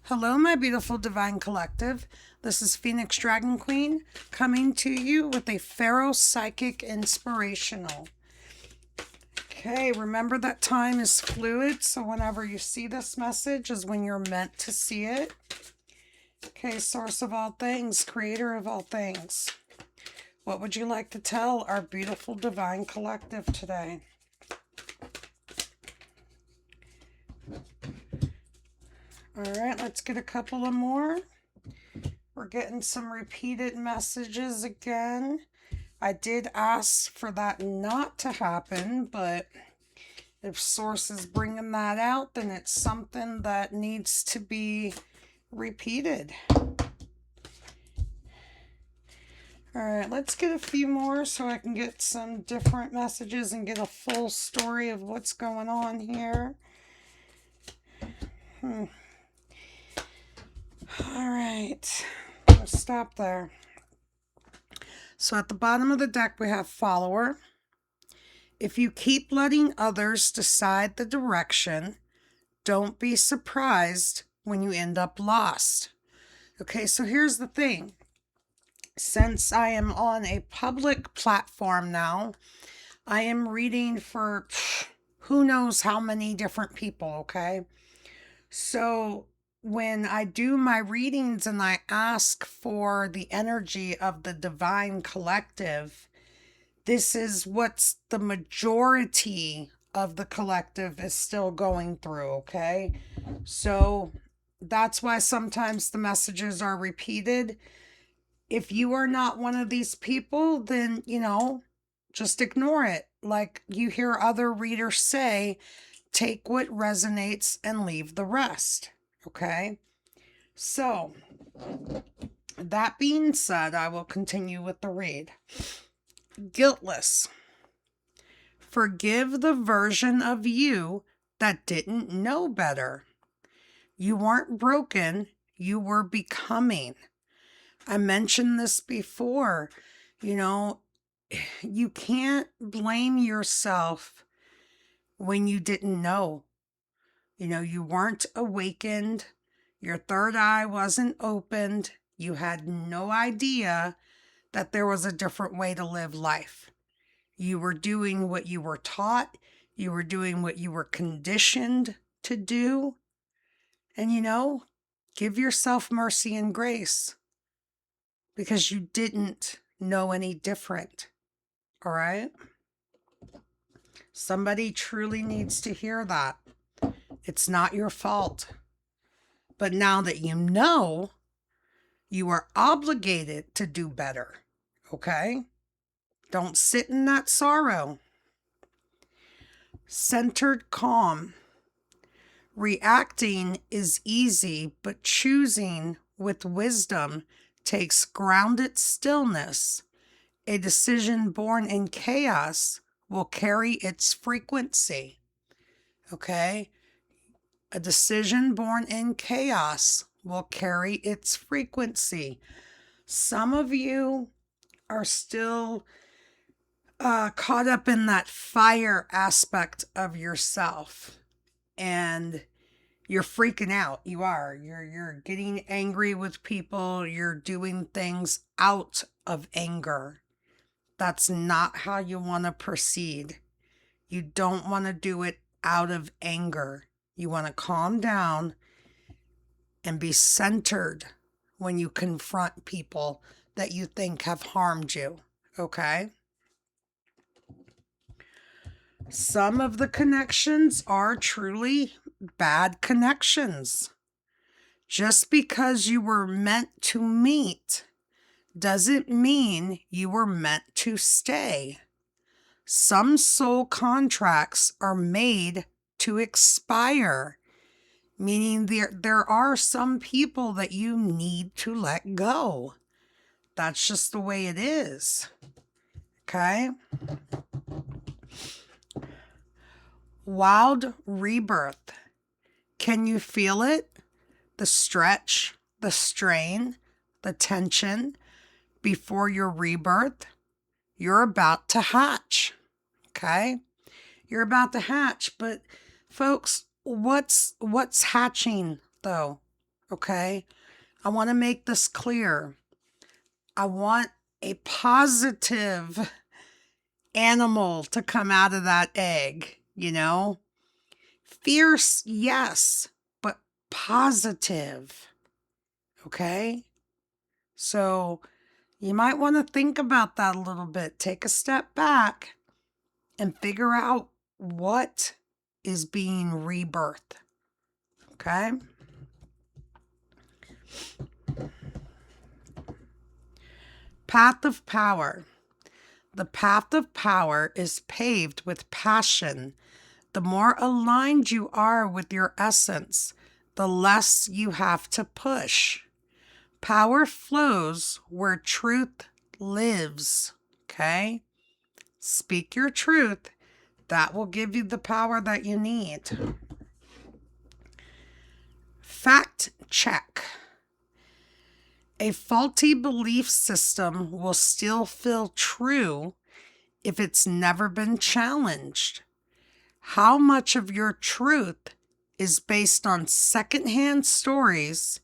Hello, my beautiful Divine Collective. This is Phoenix Dragon Queen coming to you with a Pharaoh Psychic Inspirational. Okay, remember that time is fluid, so whenever you see this message is when you're meant to see it. Okay, source of all things, creator of all things. What would you like to tell our beautiful Divine Collective today? All right, let's get a couple of more. We're getting some repeated messages again. I did ask for that not to happen, but if Source is bringing that out, then it's something that needs to be repeated. All right, let's get a few more so I can get some different messages and get a full story of what's going on here. All right, let's stop there. So at the bottom of the deck, we have Follower. If you keep letting others decide the direction, don't be surprised when you end up lost. Okay, so here's the thing. Since I am on a public platform now, I am reading for who knows how many different people, okay? So when I do my readings and I ask for the energy of the Divine Collective, this is what's the majority of the collective is still going through, okay? So that's why sometimes the messages are repeated. If you are not one of these people, then, just ignore it. Like you hear other readers say, take what resonates and leave the rest, okay? So, that being said, I will continue with the read. Guiltless. Forgive the version of you that didn't know better. You weren't broken, you were becoming. I mentioned this before. You can't blame yourself when you didn't know. You weren't awakened. Your third eye wasn't opened. You had no idea that there was a different way to live life. You were doing what you were taught. You were doing what you were conditioned to do. And give yourself mercy and grace because you didn't know any different. All right? Somebody truly needs to hear that. It's not your fault. But now that you know, you are obligated to do better. Okay? Don't sit in that sorrow. Centered calm. Reacting is easy, but choosing with wisdom takes grounded stillness. A decision born in chaos will carry its frequency. Okay? A decision born in chaos will carry its frequency. Some of you are still caught up in that fire aspect of yourself, and you're freaking out. You're getting angry with people. You're doing things out of anger. That's not how you want to proceed. You don't want to do it out of anger. You want to calm down and be centered when you confront people that you think have harmed you. Okay? Some of the connections are truly bad connections. Just because you were meant to meet doesn't mean you were meant to stay. Some soul contracts are made to expire, meaning there are some people that you need to let go. That's just the way it is. Okay? Wild rebirth. Can you feel it? The stretch, the strain, the tension before your rebirth? You're about to hatch. Okay? You're about to hatch, but folks, what's hatching though? okay? I want to make this clear. I want a positive animal to come out of that egg, you know? Fierce, yes, but positive, okay? So you might want to think about that a little bit. Take a step back and figure out what is being rebirthed, okay? Path of power. The path of power is paved with passion. The more aligned you are with your essence, the less you have to push. Power flows where truth lives, okay? Speak your truth. That will give you the power that you need. Fact check. A faulty belief system will still feel true if it's never been challenged. How much of your truth is based on secondhand stories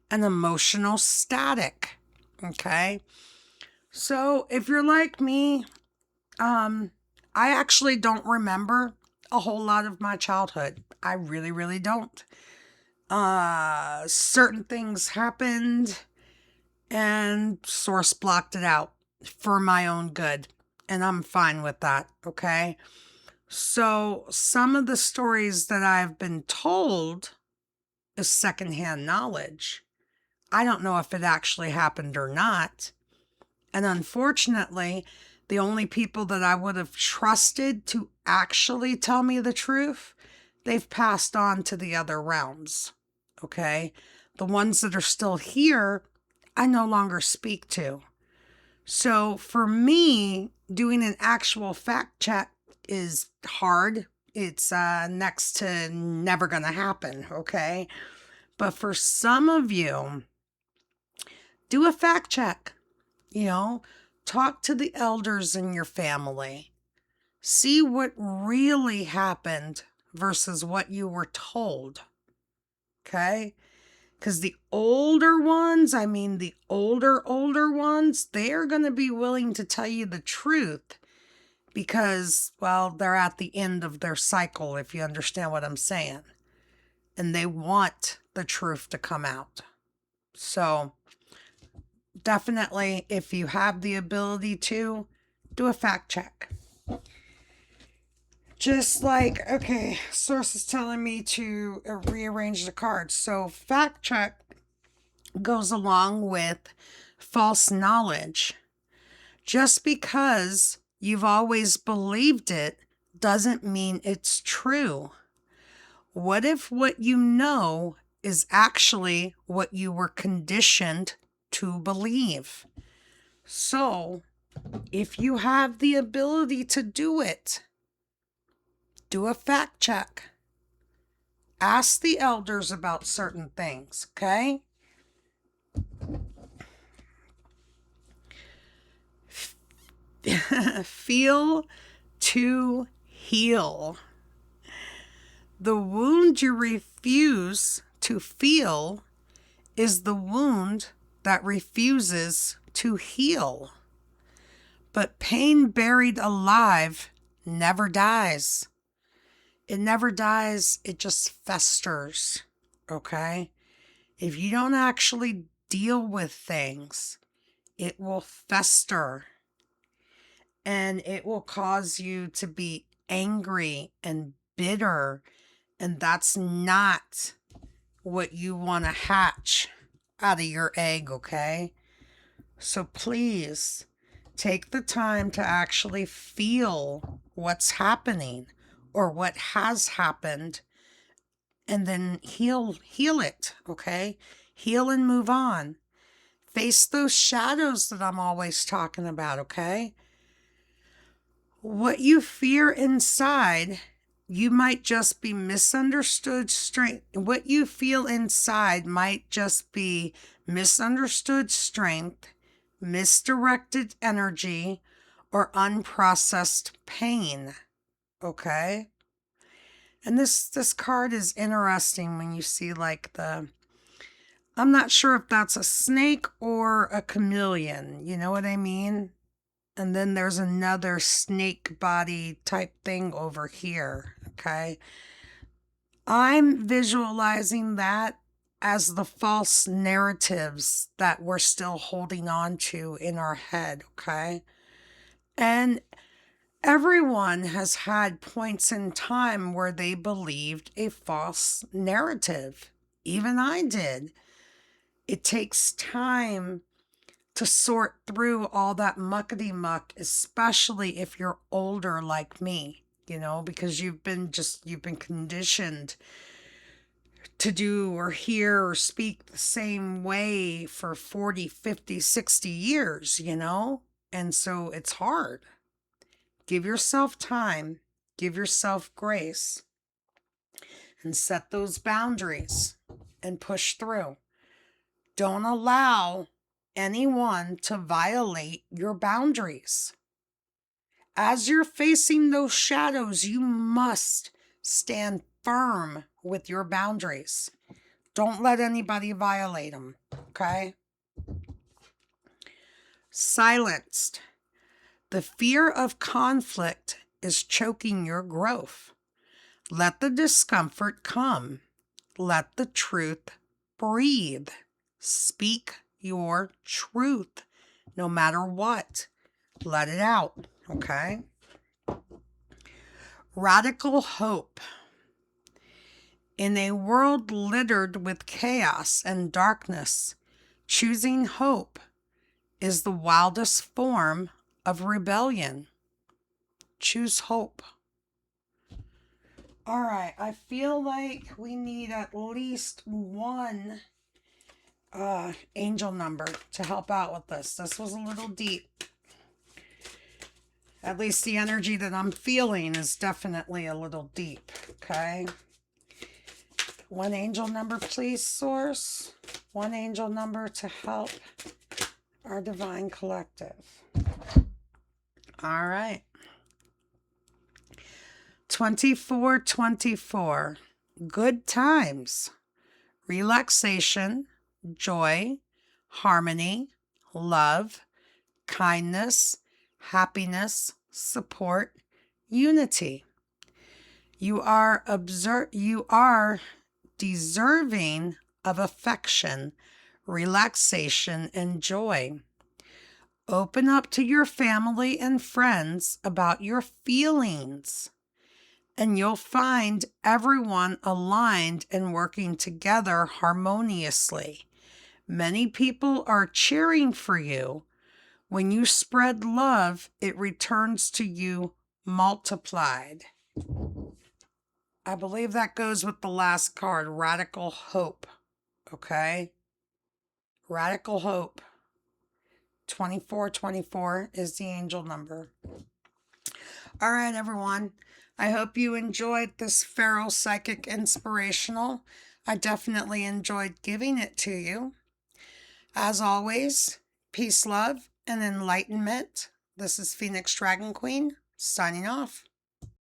and emotional static? Okay? So if you're like me, I actually don't remember a whole lot of my childhood. I really, really don't. Certain things happened and source blocked it out for my own good. And I'm fine with that, okay? So some of the stories that I've been told is secondhand knowledge. I don't know if it actually happened or not. And unfortunately, the only people that I would have trusted to actually tell me the truth, they've passed on to the other realms, okay? The ones that are still here, I no longer speak to. So for me, doing an actual fact check is hard. It's next to never going to happen, okay? But for some of you, do a fact check. You know, talk to the elders in your family. See what really happened versus what you were told, okay? Because the older ones, the older ones, they're going to be willing to tell you the truth because, well, they're at the end of their cycle, if you understand what I'm saying. And they want the truth to come out. So definitely, if you have the ability to, do a fact check. Just like, okay, source is telling me to rearrange the cards. So fact check goes along with false knowledge. Just because you've always believed it doesn't mean it's true. What if what you know is actually what you were conditioned to believe? So, if you have the ability to do it, do a fact check. Ask the elders about certain things, okay? Feel to heal. The wound you refuse to feel is the wound that refuses to heal. But pain buried alive never dies. It never dies, it just festers, okay? If you don't actually deal with things, it will fester. And it will cause you to be angry and bitter. And that's not what you want to hatch out of your egg, okay? So please take the time to actually feel what's happening or what has happened and then heal it, okay? Heal and move on. Face those shadows that I'm always talking about, okay? What you fear inside, you might just be misunderstood strength. What you feel inside might just be misunderstood strength, misdirected energy, or unprocessed pain. Okay? And this card is interesting when you see like the I'm not sure if that's a snake or a chameleon. You know what I mean? And then there's another snake body type thing over here. Okay. I'm visualizing that as the false narratives that we're still holding on to in our head. Okay. And everyone has had points in time where they believed a false narrative. Even I did. It takes time to sort through all that muckety muck, especially if you're older like me, because you've been conditioned to do or hear or speak the same way for 40, 50, 60 years, and so it's hard. Give yourself time, give yourself grace, and set those boundaries and push through. Don't allow anyone to violate your boundaries. As you're facing those shadows, you must stand firm with your boundaries. Don't let anybody violate them, okay? Silenced. The fear of conflict is choking your growth. Let the discomfort come. Let the truth breathe. Speak your truth, no matter what. Let it out, okay? Radical hope. In a world littered with chaos and darkness, choosing hope is the wildest form of rebellion. Choose hope. All right, I feel like we need at least one angel number to help out with this. This was a little deep. At least the energy that I'm feeling is definitely a little deep, okay? One angel number, please, Source. One angel number to help our divine collective. All right. 2424. Good times. Relaxation, joy, harmony, love, kindness, happiness, support, unity. You are deserving of affection, relaxation, and joy. Open up to your family and friends about your feelings, and you'll find everyone aligned and working together harmoniously. Many people are cheering for you. When you spread love, it returns to you multiplied. I believe that goes with the last card, Radical Hope. Okay? Radical Hope. 2424 is the angel number. All right, everyone. I hope you enjoyed this Pharaoh Psychic Inspirational. I definitely enjoyed giving it to you. As always, peace, love, and enlightenment. This is Phoenix Dragon Queen, signing off.